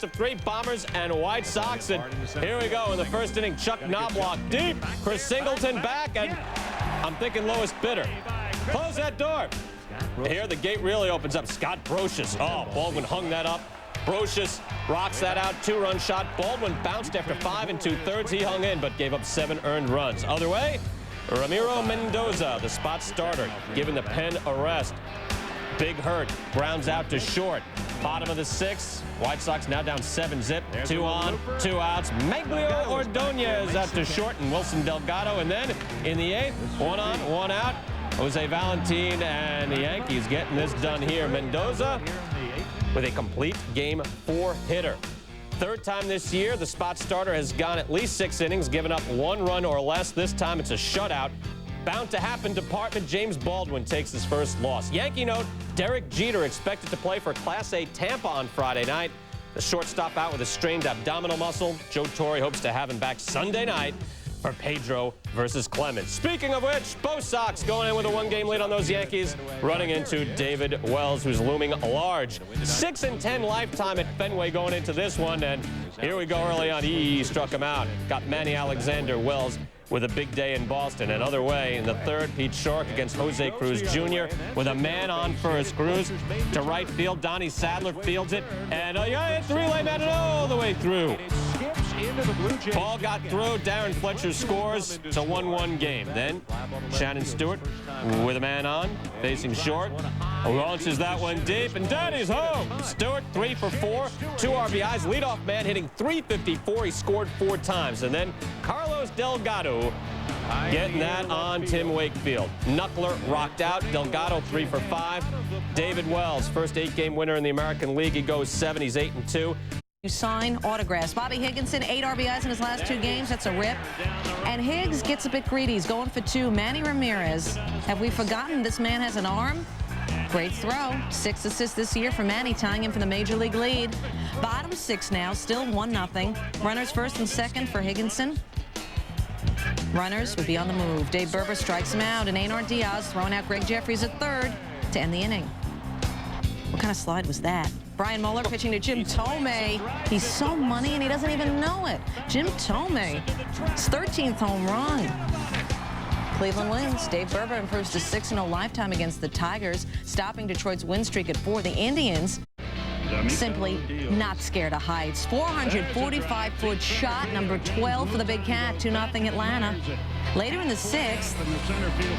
best of 3, Bombers and White Sox. And here we go in the first inning. Chuck Knobloch deep. Chris Singleton back, and I'm thinking lowest bidder. Close that door. Here the gate really opens up. Scott Brocious. Oh, Baldwin hung that up. Brocious rocks that out. 2-run shot. Baldwin bounced after 5 2/3. He hung in, but gave up 7 earned runs. Other way, Ramiro Mendoza, the spot starter, giving the pen a rest. Big hurt. Grounds out to short. Bottom of the 6th. White Sox now down 7-zip. 2 on, 2 outs. Maglio Ordonez out to short, and Wilson Delgado. And then in the 8th, 1 on, 1 out. Jose Valentin and the Yankees getting this done here. Mendoza with a complete Game 4 hitter. 3rd time this year, the spot starter has gone at least 6 innings, given up 1 run or less. This time it's a shutout. Bound to happen department. James Baldwin takes his first loss. Yankee note, Derek Jeter expected to play for Class A Tampa on Friday night. The shortstop out with a strained abdominal muscle. Joe Torre hopes to have him back Sunday night for Pedro versus Clemens. Speaking of which, both Sox going in with a 1-game lead on those Yankees, running into David Wells, who's looming large. 6-10 lifetime at Fenway going into this one, and here we go early on. He struck him out. Got Manny Alexander. Wells with a big day in Boston. Another way in the 3rd, Pete Shorrock against Jose Cruz Jr. with a man on first. Cruz to right field. Donnie Sadler fields it, and it's the relay man all the way through. Ball got through. Darren Fletcher scores. It's a 1-1 game. Then Shannon Stewart with a man on, facing short. Launches that one deep, and Daddy's home. Stewart 3 for 4, 2 RBIs. Leadoff man hitting .354. He scored 4 times. And then Carlos Delgado getting that on Tim Wakefield. Knuckler rocked out. Delgado 3 for 5. David Wells, first 8-game winner in the American League. He goes 7. He's 8-2. You sign autographs. Bobby Higginson, 8 RBIs in his last 2 games. That's a rip. And Higgs gets a bit greedy. He's going for 2. Manny Ramirez. Have we forgotten this man has an arm? Great throw. 6 assists this year for Manny, tying him for the Major League lead. Bottom 6 now, still 1-0. Runners first and second for Higginson. Runners would be on the move. Dave Berber strikes him out, and Einar Diaz throwing out Greg Jeffries at 3rd to end the inning. What kind of slide was that? Brian Mueller pitching to Jim Thome. He's so money, and he doesn't even know it. Jim Thome, his 13th home run. Cleveland wins. Dave Berber improves to 6-0 lifetime against the Tigers, stopping Detroit's win streak at 4. The Indians simply not scared of heights. 445-foot shot, number 12 for the Big Cat, 2-0 Atlanta. Later in the 6th,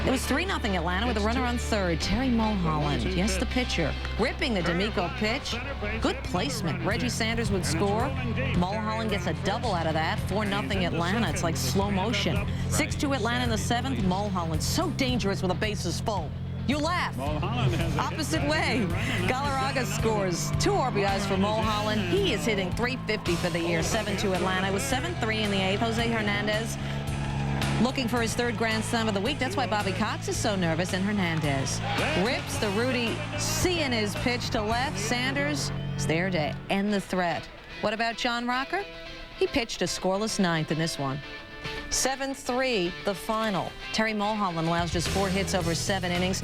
it was 3-0 Atlanta with a runner on 3rd. Terry Mulholland, yes, the pitcher, ripping the D'Amico pitch. Good placement. Reggie Sanders would score. Mulholland gets a double out of that. 4-0 Atlanta. It's like slow motion. 6-2 Atlanta in the 7th. Mulholland, so dangerous with the bases full. You laugh. Opposite way. Galarraga scores 2 RBIs for Mulholland. He is hitting .350 for the year. 7-2 Atlanta. It was 7-3 in the 8th. Jose Hernandez looking for his 3rd Grand Slam of the week. That's why Bobby Cox is so nervous. And Hernandez rips the Rudy seeing his pitch to left. Sanders is there to end the threat. What about John Rocker? He pitched a scoreless 9th in this one. 7-3, the final. Terry Mulholland allows just 4 hits over 7 innings.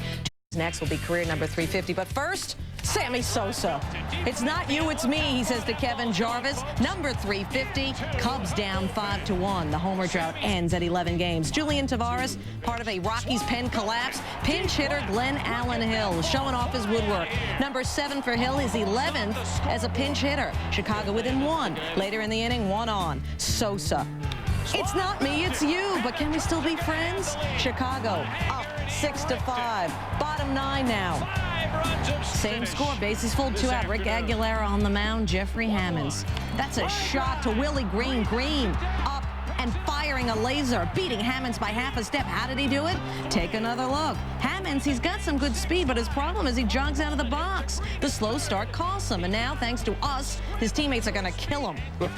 Next will be career number 350. But first, Sammy Sosa. It's not you, it's me, he says to Kevin Jarvis. Number 350, Cubs down 5-1. The homer drought ends at 11 games. Julian Tavares, part of a Rockies pen collapse. Pinch hitter Glenn Allen Hill showing off his woodwork. Number 7 for Hill, his 11th as a pinch hitter. Chicago within 1. Later in the inning, 1 on. Sosa. It's not me, it's you, but can we still be friends? Chicago up 6-5. Bottom 9 now. Same score, bases full, 2 out. Rick Aguilera on the mound, Jeffrey Hammonds. That's a shot to Willie Green. Green up and firing a laser, beating Hammonds by half a step. How did he do it? Take another look. Hammonds, he's got some good speed, but his problem is he jogs out of the box. The slow start costs him, and now, thanks to us, his teammates are going to kill him.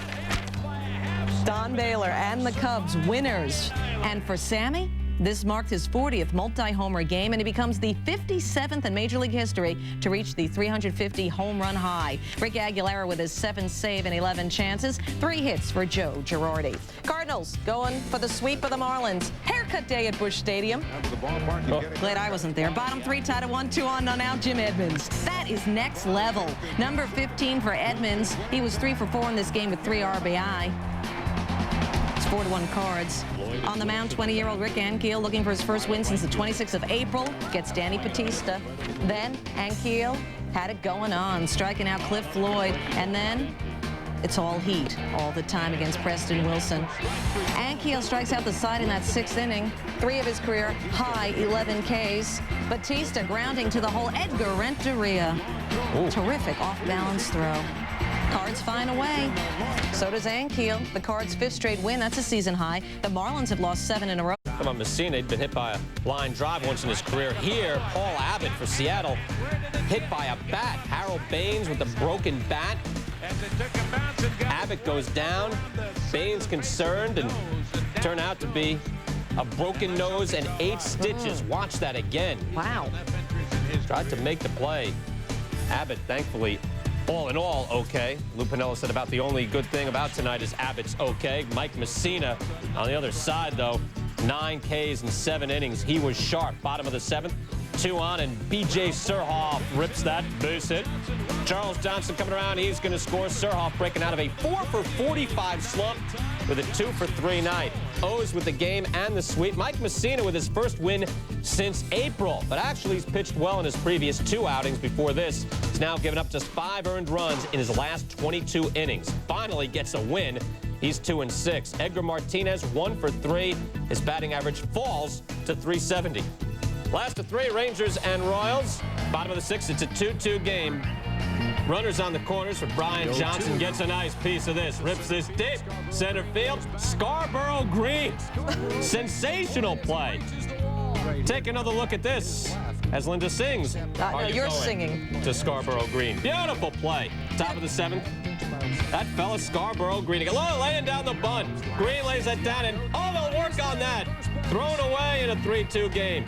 Don Baylor and the Cubs winners. And for Sammy, This marked his 40th multi-homer game, and he becomes the 57th in Major League history to reach the 350 home run high. Rick Aguilera with his 7 save and 11 chances, 3 hits for Joe Girardi. Cardinals going for the sweep of the Marlins. Haircut day at Busch Stadium. Glad I wasn't there. Bottom 3 tied at 1-2 on out Jim Edmonds. That is next level. Number 15 for Edmonds. He was 3 for 4 in this game with 3 RBI. 4-1 Cards. On the mound, 20-year-old Rick Ankiel looking for his first win since the 26th of April. Gets Danny Batista. Then Ankiel had it going on, striking out Cliff Floyd. And then it's all heat all the time against Preston Wilson. Ankiel strikes out the side in that 6th inning. 3 of his career high 11 Ks. Batista grounding to the hole. Edgar Renteria. Terrific off-balance throw. Cards find a way. So does Ankiel. The Cards' 5th straight win. That's a season high. The Marlins have lost 7 in a row. Come on, Messina. He'd been hit by a line drive once in his career. Here, Paul Abbott for Seattle, hit by a bat. Harold Baines with the broken bat. Abbott goes down. Baines concerned, and turned out to be a broken nose and 8 stitches. Watch that again. Wow. Tried to make the play. Abbott, thankfully, all in all, okay. Lou Piniella said about the only good thing about tonight is Abbott's okay. Mike Messina on the other side, though, 9 Ks in 7 innings. He was sharp. Bottom of the 7th, 2 on, and B.J. Surhoff rips that base hit. Charles Johnson coming around. He's going to score. Surhoff breaking out of a 4 for 45 slump with a 2 for 3 night. O's with the game and the sweep. Mike Messina with his first win since April, but actually he's pitched well in his previous 2 outings before this. He's now given up just 5 earned runs in his last 22 innings. Finally gets a win. He's 2-6. Edgar Martinez 1 for 3. His batting average falls to 370. Last of 3, Rangers and Royals. Bottom of the 6th, it's a 2-2 game. Runners on the corners for Brian Johnson. Gets a nice piece of this. Rips this deep. Center field. Scarborough Green. Sensational play. Take another look at this as Linda sings. No, you're singing. To Scarborough Green. Beautiful play. Top of the 7th. That fella Scarborough Green. Laying down the bunt. Green lays that down, and they'll work on that. Thrown away in a 3-2 game.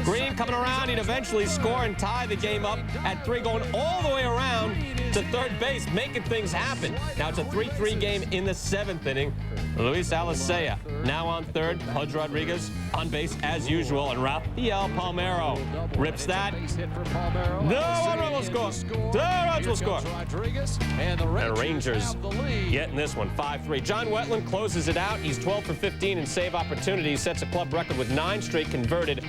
Green coming around, he'd eventually score and tie the game up at 3, going all the way around to third base, making things happen. Now it's a 3-3 game in the 7th inning. Luis Alicea now on third. Pudge Rodriguez on base as usual, and Rafael Palmeiro rips that. No one will score. No runs will score. And Rangers getting this one, 5-3. John Wetland closes it out. He's 12 for 15 in save opportunities, sets a club record with 9 straight converted.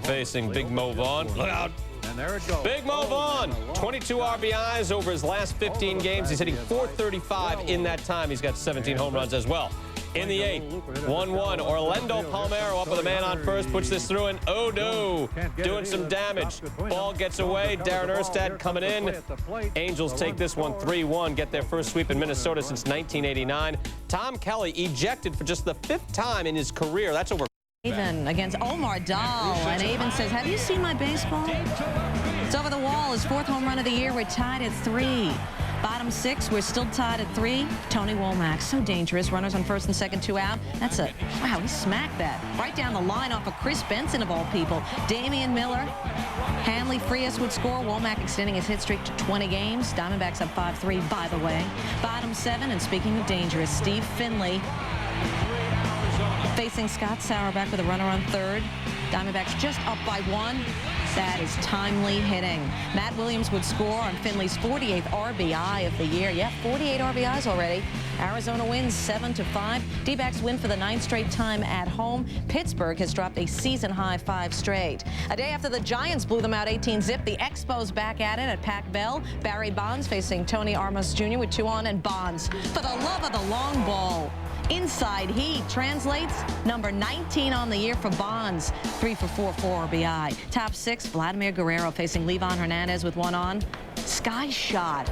Facing Big Mo Vaughn. Look out. And there it goes. Big Mo Vaughn, 22 RBIs over his last 15 games. He's hitting .435 in that time. He's got 17 home runs as well. In the 8th, 1-1. Orlando Palmeiro up with a man on first, puts this through, and oh no, doing some damage. Ball gets away. Darren Erstad coming in. Angels take this one 3-1, get their first sweep in Minnesota since 1989. Tom Kelly ejected for just the 5th time in his career. That's over. Avon against Omar Dahl, and Avon says, have you seen my baseball? It's over the wall. His 4th home run of the year. We're tied at 3. Bottom 6, we're still tied at 3. Tony Womack, so dangerous. Runners on first and second, 2 out. That's a, wow, he smacked that. Right down the line off of Chris Benson, of all people. Damian Miller, Hanley Frias would score. Womack extending his hit streak to 20 games. Diamondbacks up 5-3, by the way. Bottom 7, and speaking of dangerous, Steve Finley facing Scott Sauerback with a runner on third. Diamondbacks just up by 1. That is timely hitting. Matt Williams would score on Finley's 48th RBI of the year. Yeah, 48 RBIs already. Arizona wins 7-5. D-backs win for the 9th straight time at home. Pittsburgh has dropped a season-high 5 straight. A day after the Giants blew them out 18-zip, the Expos back at it at Pac Bell. Barry Bonds facing Tony Armas Jr. with 2 on, and Bonds, for the love of the long ball. Inside heat translates number 19 on the year for Bonds. 3 for 4 RBI. Top 6, Vladimir Guerrero facing Levon Hernandez with 1 on. Sky shot.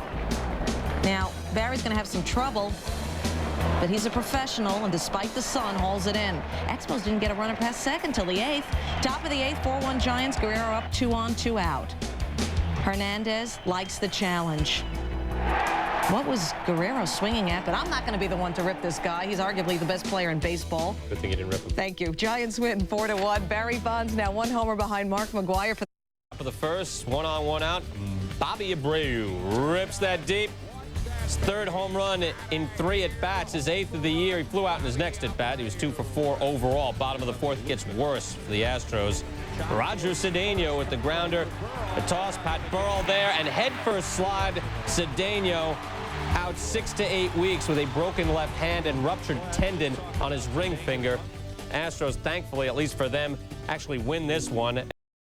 Now, Barry's going to have some trouble, but he's a professional, and despite the sun, hauls it in. Expos didn't get a runner past second till the 8th. Top of the 8th, 4-1 Giants. Guerrero up 2 on, 2 out. Hernandez likes the challenge. What was Guerrero swinging at? But I'm not going to be the one to rip this guy. He's arguably the best player in baseball. Good thing you didn't rip him. Thank you. Giants win 4-1. Barry Bonds now 1 homer behind Mark McGwire for Top of the first, 1 on, 1 out. Bobby Abreu rips that deep. His 3rd home run in 3 at-bats, his 8th of the year. He flew out in his next at-bat. He was 2 for 4 overall. Bottom of the 4th gets worse for the Astros. Roger Cedeno with the grounder. The toss, Pat Burrell there, and head-first slide. Cedeno out 6 to 8 weeks with a broken left hand and ruptured tendon on his ring finger. Astros, thankfully, at least for them, actually win this one.